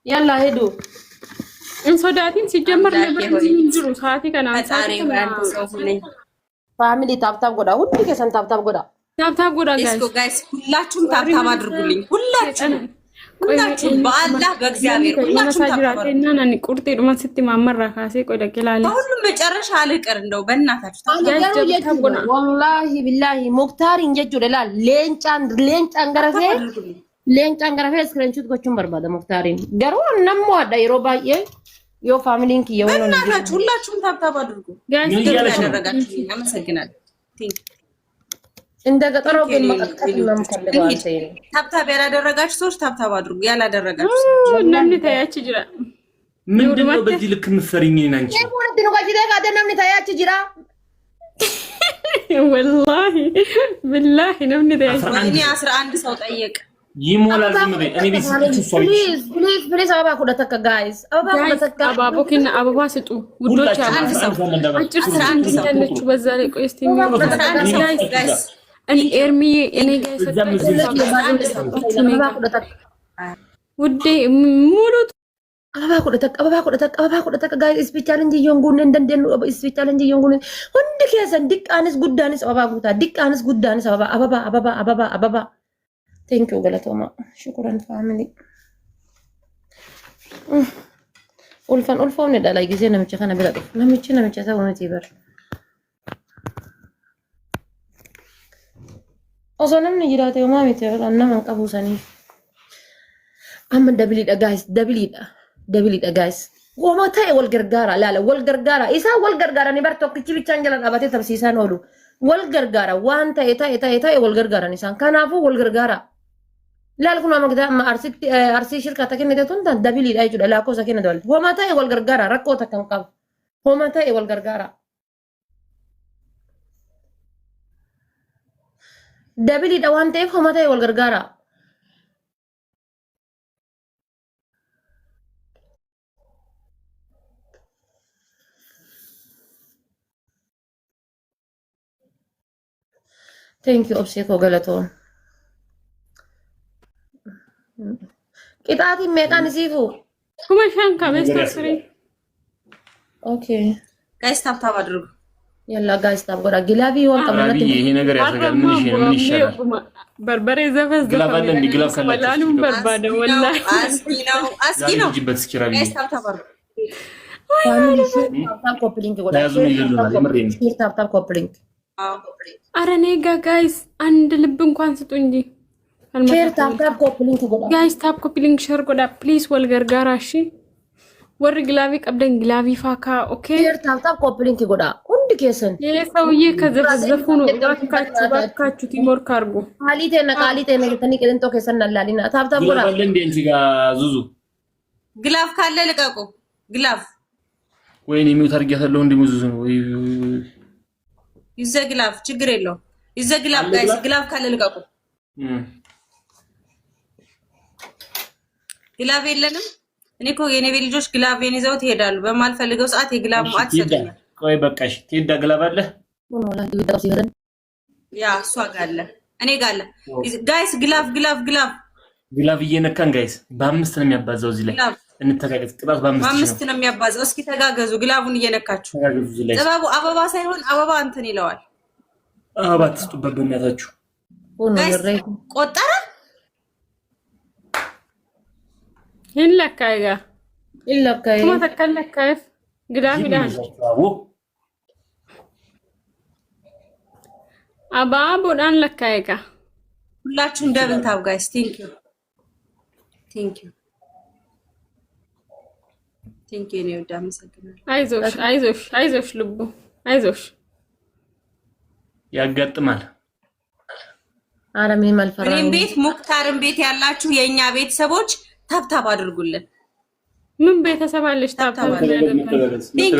يلا هدو እንሶዳቲን ሲጀመር ነበር እንጅሩ ሰዓቲ ከና ፋሚሊ ታብታብ ጎዳ ሁሉ ከሰን ታብታብ ጎዳ ጋይስ ሁላችሁም ታብታብ አድርጉልኝ ሁላችሁም በአላህ በእግዚአብሔር ሁላችሁም ታብታብ እና ነን ቁርጤ ዱማን ሲቲ ማመራ ካሴ ቆይ ደቂላለ ሁሉም መጨረሻ አልቀር እንደው በእናታችሁ ታብታብ ወላሂ ቢላሂ ሙክታር እንጀጁ ደላል ሌንጫን ገረፌ ስክሪንሾት ጎቹን በርባደ ሙክታሪን ገሩ ነሞ አዳ ይሮባዬ ዮ ፋሚሊን ከየው ነው ሁላችሁም ታብታብ አድርጉ ጋይስ ያደረጋችሁ አመሰግናለሁ እንደ ገጠረው ግን መቀጥቀጥ ነው የምፈልገው ታብታብ ያላደረጋችሁ ሰዎች ታብታብ አድርጉ ያላደረጋችሁ ነምን ታያች ጅራ ምንድነው በዚህ ልክ ምፈሪኝ ነንቺ ወንድነው ጋጂ ደጋ ነምን ታያች ጅራ والله بالله ነምን ታያች እኔ 11 ሰው ጠየቅ ይሞላል ዝም በይ እኔ ቤት ፕሊዝ አበባ ኩደተከ ጋይስ አበባ ኩደተከ አባቦኪና አበባ ስጡ ውዶች አንድ ሰው አጭር 11 ሰው ያለች በዛ ላይ ቆይ እስቲ ጋይስ እኔ ኤርሚ እኔ ጋይስ ውዴ ሙሉ አበባ ኩደተከ ጋይስ ስፔሻል እንጂ ይንጉን እንደንደን ስፔሻል እንጂ ይንጉን ሁንድ ከሰን ዲቃንስ ጉዳንስ አበባ ጉታ ዲቃንስ ጉዳንስ አበባ Thank you, Galatoma. Shukran, family. Ulfan ne dalay gize na micha kana bilad. Na micha sa wona tiber. Ozonam ne jirate o mami te anna man qabusani. Amma dabili da guys. Wama tay wal gargara la wal gargara isa wal gargara ni bar tokki bichan jalan abate tabsisan odu. Wal gargara wanta eta wal gargara ni san kanafu wal gargara. لا لكم ما مقدار ما أرسي شركة تكين تون دبلي لا يجود لا كوسا كنا دول هو ما تاي والجرجارة ركوتا كم قب هو ما تاي والجرجارة دبلي دوان تيف هو ما تاي والجرجارة thank you أبسيكو غلطون قطعتي ميقان سيفو هما شان كابس تسري اوكي ጋይስ ታብታብ አድርጉ يلا ጋይስ ታብ ጎራ ግላቢ ወጣ ማለት ነው ይሄ ነገር ያሰጋል ምን ይሻላል በርበሬ ዘፈዝ ግላባለ እንዲ ግላብ ካላችሁ ወላንም በርባደ ወላሂ አስኪ ነው ጅበት ስኪራቢ ጋይስ ታብታብ አድርጉ ታብ ኮፕሊንግ ጎራ ያዙን ይሉናል የምሬን ታብ ኮፕሊንግ አረ ኔጋ ጋይስ አንድ ልብ እንኳን ስጡ እንጂ ሼር ታብ ኮፕሊንግ ጎዳ ጋይስ ታብ ኮፕሊንግ ሼር ጎዳ ፕሊዝ ወልገርጋራ እሺ ወር ግላቪ ቀብደን ግላቪ ፋካ ኦኬ ሼር ታብ ኮፕሊንግ ጎዳ ሁንድ ከሰን የሰውዬ ከዘፈዘፉ ነው ባካችሁ ቲሞር ካርጎ ቃሊቴና ከተኒ ከደንቶ ከሰን አላሊና ታብ ጎዳ ግላብ እንደ እንጂ ጋር ዙዙ ግላፍ ካለ ልቀቁ ግላፍ ወይኔ ሚውት አርጋታለሁ እንደ ሙዙዙ ነው ወይ ይዘግላፍ ችግር የለው ይዘግላፍ ጋይስ ግላፍ ካለ ልቀቁ ግላቭ የለንም እኔ እኮ የኔ ቤት ልጆች ግላቭን ይዘው ይሄዳሉ በማልፈልገው ሰዓት የግላቭ ማት ሰደኝ ቆይ በቃሽ ትሄዳ ግላቭ አለ ያ እሷ ጋር አለ እኔ ጋር አለ ጋይስ ግላቭ እየነካን ጋይስ በአምስት ነው የሚያባዛው እዚህ ላይ እንተጋገዝ ቅጣት በአምስት ነው የሚያባዛው እስኪ ተጋገዙ ግላቭን እየነካችሁ ጥበቡ አበባ ሳይሆን አበባ እንትን ይለዋል አበባ ትስጡበት በእናታችሁ ቆጠረ إلا كايغا ما تكلك كيف قدامي ده أبابو دان لك كايغا ሁላችሁም ደብል ታብ ጋይስ ቴንክ ዩ ነው ዳም ሰግናል አይዞሽ ልቡ አይዞሽ ያጋጥማል አረሜ መልፈራ እኔም ቤት ሙክታርም ቤት ያላችሁ የኛ ቤተሰቦች ታብታብ አድርጉልን ምን ቤተሰብ አለሽ ታብታብ ቴንክ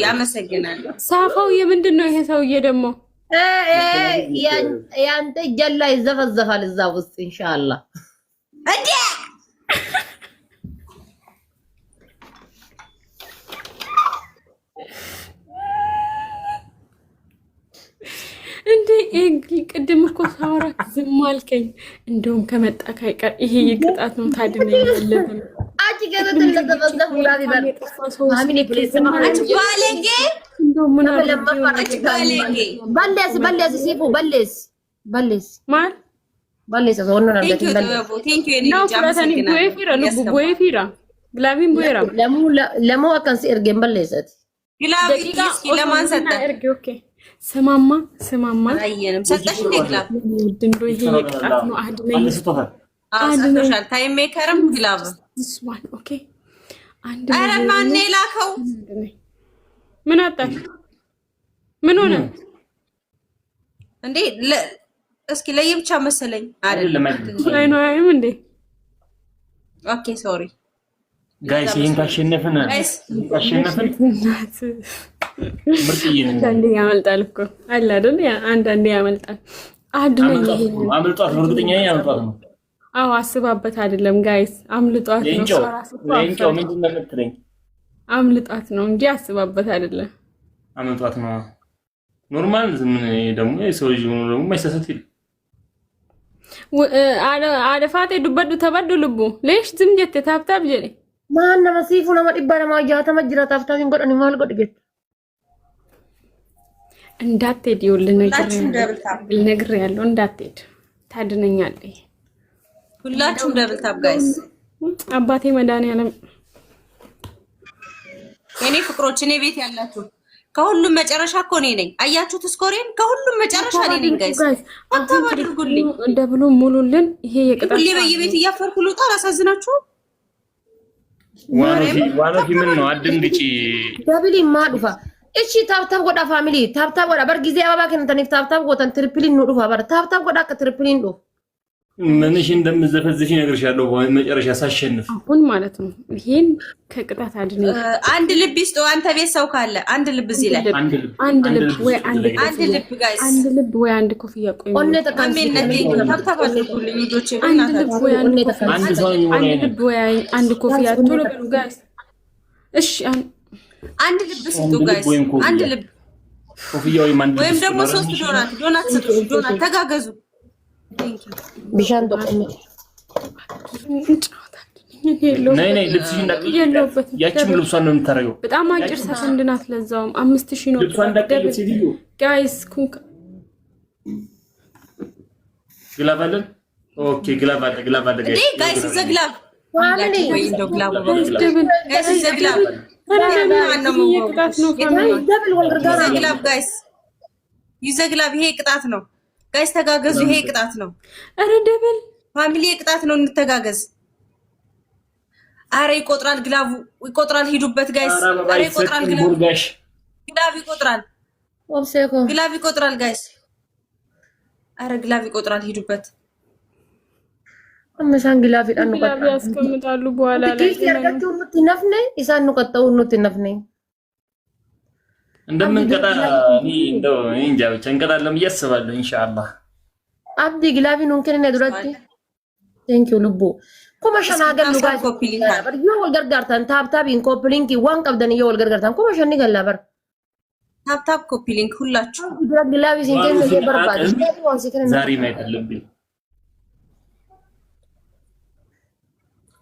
ዩ አመሰግናለሁ ሳፋው የምንድን ነው ይሄ ሰውዬ ደግሞ ያንተ ጀላ ይዘፈዘፋል እዛ ውስጥ ኢንሻአላህ እንዴ እንዴ ቅድም እኮ ሳወራ ዝም አልከኝ። እንደውም ከመጣ ካይቀር ይሄ የቅጣት ነው ታድነኛለህ። አጭ ገበተል ለተበዘፍ ጉዳት ይበር ማሚኔ ፕሊዝ ባለጌ እንደው ምን በለስ ሲፉ በለስ ማን በለስ ሆኖ ነው ነው ፍራታኒ ቦይፊራ ልቡ ቦይፊራ ግላቪን ቦይራ ለሞ አካንስ እርገን በለሰት ግላቪ እስኪ ለማን ሰጠ? ኦኬ ስማማ አየንም ሰጠሽ እንዴ? ግላቭ ድንዶ ይሄ የቅጣት ነው አድነኝ ሰጥቶሻል። ታይም ሜከርም ግላቭ ስዋን ኦኬ አንድ አረ ማን ላከው? ምን አጣሽ? ምን ሆነ እንዴ? እስኪ ለየብቻ መሰለኝ አይደለም አይኖርም እንዴ? ኦኬ ሶሪ ጋይስ ይሄን ካሸነፍን ምርጥዬ ነው። አንዳንዴ ያመልጣል እኮ አለ አይደል? አንዳንዴ ያመልጣል። አድነኝ አምልጧት ነው። እርግጠኛ ነኝ አምልጧት ነው። አዎ አስባበት አይደለም ጋይስ፣ አምልጧት ነው። ሌንጮ ምንድን ነው የምትለኝ? አምልጧት ነው እንጂ አስባበት አይደለም። አምልጧት ነው። ኖርማል ዝም ደግሞ የሰው ልጅ ሆኖ ደግሞ ማይሰሰት ይል አደፋቴ ዱበዱ ተበዱ ልቡ ለሽ ዝም ጀተ ታብታብ ጀለ ማን ነው ሲፉ ነው መጥባለ ማጃታ መጅራ ታብታብን ጎደኒ ማል ጎድገት እንዳትሄድ ይኸውልህ ነገር ያለው እንዳትሄድ ታድነኛለህ። ሁላችሁም ደብል ታብ ጋይስ። አባቴ መድኃኒዓለም የኔ ፍቅሮች እኔ ቤት ያላችሁ ከሁሉም መጨረሻ እኮ እኔ ነኝ። አያችሁት ስኮሬን? ከሁሉም መጨረሻ እኔ ነኝ ጋይስ። አታባድርጉልኝ ደብሉ ሙሉልን። ይሄ የቅጣት ሁሌ በየቤት እያፈርኩ ልውጣ። አላሳዝናችሁ? ዋናው ምን ነው አድንግጪ ደብሊ ማዱፋ እሺ ታብታብ ጎዳ ፋሚሊ ታብታብ ጎዳ በር ጊዜ አባባ ከንተን ታብታብ ጎተን ትሪፕሊን ነው ዱፋ በር ታብታብ ጎዳ ከትሪፕሊን ነው ምንሽ እንደምዘፈዝሽ ነግርሻለሁ። መጨረሻ ሳሸንፍ አሁን ማለት ነው። ይሄን ከቅጣት አድነኝ። አንድ ልብ ይስጠው አንተ ቤት ሰው ካለ አንድ ልብ እዚህ ላይ አንድ ልብ ወይ አንድ ልብ ጋይስ፣ አንድ ልብ ወይ አንድ ኮፍያ ቆይ ኦኔ ተካንነቴ ታብታባልኩልኝ ልጆች አንድ ልብ ወይ አንድ ልብ ወይ አንድ ኮፍያ ቶሎ በሉ ጋይስ። እሺ አንድ ልብ ስጡ ጋይስ፣ አንድ ልብ ኮፍያ ወይም ደግሞ 3 ዶናት ስጡ። ዶናት ተጋገዙ። ቢሻን ተቆም ነይ ልብስሽ እንዳትቀይ። ያቺም ልብሷን ነው የምታረገው። በጣም አጭር ሰከንድ ናት። ለዛውም 5000 ነው ልብሷን እንዳትቀይ ሲዲዮ ጋይስ። ኩንካ ግላቭ አለን። ኦኬ ግላቭ አለ ጋይስ። ዘግላቭ ዋለኔ ወይ እንደው ግላቭ ጋይስ፣ ዘግላቭ ጋይስ፣ ይዘግላቭ። ይሄ ቅጣት ነው ጋይስ፣ ተጋገዙ። ይሄ ቅጣት ነው። አረ ደብል ፋሚሊ ቅጣት ነው፣ እንተጋገዝ። አረ ይቆጥራል፣ ግላቡ ይቆጥራል። ሂዱበት ጋይስ። አረ ይቆጥራል፣ ግላብ ይቆጥራል፣ ግላብ ይቆጥራል ጋይስ። አረ ግላብ ይቆጥራል፣ ሂዱበት። አመሳን ግላብ ይጣኑ ግላብ ያስቀምጣሉ በኋላ ላይ ያረጋችሁ እንትነፍነ ኢሳን ነው ቀጣው ነው እንትነፍነ እንደምንቀጣ እንደው እንጃ ብቻ እንቀጣለን እያስባለሁ ኢንሻአላህ። አብዲ ግላቪን እንከነ ነድረቲ ቴንክ ዩ ልቡ ኮመሽን አገሉ ጋይስ በር የወል ገርጋርታን ታብታቢን ኮፕሊንክ ዋን ቀብደን የወል ገርጋርታን ኮመሽን ይገላበር ታብታብ ኮፕሊንክ ሁላችሁ ግላቪ ሲንከነ የበርባድ ዛሬ ማይፈልብኝ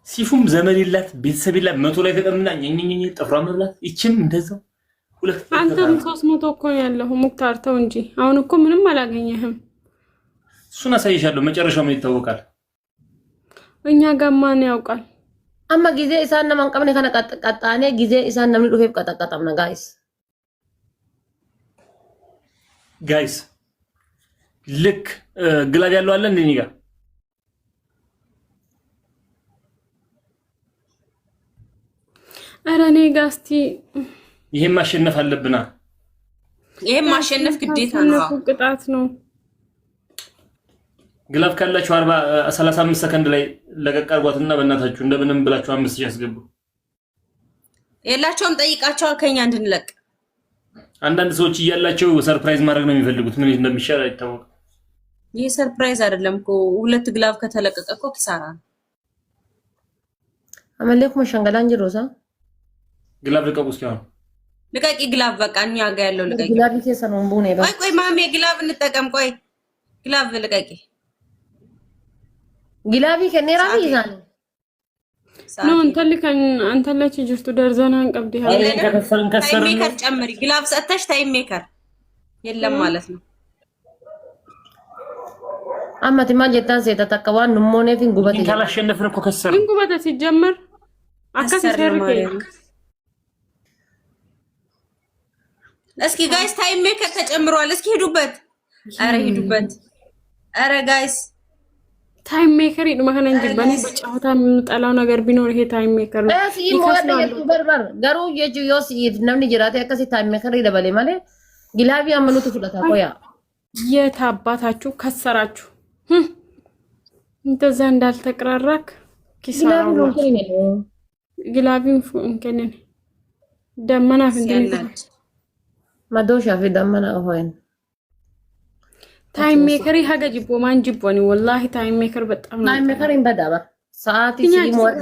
ሲፉም ዘመድ ይላት ቤተሰብ ይላት 100 ላይ ተቀምና ኘኘኘ ጥፍራ መብላት ይችም እንደዛው አንተም 300 እኮ ያለው ሙክታር ተው እንጂ አሁን እኮ ምንም አላገኘህም። እሱን አሳይሻለሁ። መጨረሻው ምን ይታወቃል? እኛ ጋር ማን ያውቃል? አማ ጊዜ ኢሳን ነማን ቀብነ ከነ ቀጣኔ ጊዜ ኢሳን ነምን ዱፌ ቀጣቀጣምና ጋይስ ልክ ግላብ ያለው አለ እንዴ ኒጋ አረ እኔ ጋስቲ ይሄን ማሸነፍ አለብና ይሄን ማሸነፍ ግዴታ ነው። ቅጣት ነው። ግላብ ካላችሁ 35 ሰከንድ ላይ ለቀቅ አድርጓትና በእናታችሁ እንደምንም ብላችሁ 5000 ያስገቡ። የላቸውም ጠይቃቸው ከኛ እንድንለቅ። አንዳንድ ሰዎች እያላቸው ሰርፕራይዝ ማድረግ ነው የሚፈልጉት። ምን እንደሚሻል አይታወቅም። ይሄ ሰርፕራይዝ አይደለም እኮ 2 ግላብ ከተለቀቀ እኮ ኪሳራ ነው። አመለኩ መሸንገላን ጅሮሳ ግላብ ለቀቁ እስኪ አሁን ልቀቂ ግላብ በቃ እኛ ጋር ያለው ልቀቂ ግላብ ከሰነው ቡኔ ቆይ ማሜ ግላብ እንጠቀም ቆይ ግላብ ልቀቂ ግላቢ ከኔራቢ ይዛል ነው አንተ ለች ጅርቱ ደርዘናን ቀብዲ ታይም ሜከር ጨምሪ ግላብ ሰጥተሽ ታይም ሜከር የለም ማለት ነው አማቲ ማጀታን ተተከዋን ንሞኔ ፊን ጉበት ካላሸነፍን እኮ ከሰር ምን ጉበት ሲጀመር አከሰ ሰርከ እስኪ ጋይስ ታይም ሜከር ተጨምሯል እስኪ ሄዱበት አረ ሄዱበት አረ ጋይስ ታይም ሜከር ይድማከነ እንጂ በኔ በጫውታ የምጠላው ነገር ቢኖር ይሄ ታይም ሜከር ነው እሺ ሞደ በርበር ገሩ የጂዮስ ይድነም ንጅራተ ያከሲ ታይም ሜከር ይደበለ ማለት ግላቢ አመኑት ፍለታ ቆያ የታባታችሁ ከሰራችሁ እንደዛ እንዳልተቀራራክ ኪሳራው ነው ግላቢን እንከነን ደመና ፍንደን ማዶሻ في ደመና ሆይን ታይም ሜከር ሀገ ጅቦ ማን ጅቦኒ ወላሂ ታይም ሜከር በጣም ነው ታይም ሜከር እንበዳባ ሰዓት ሲሊ ሞት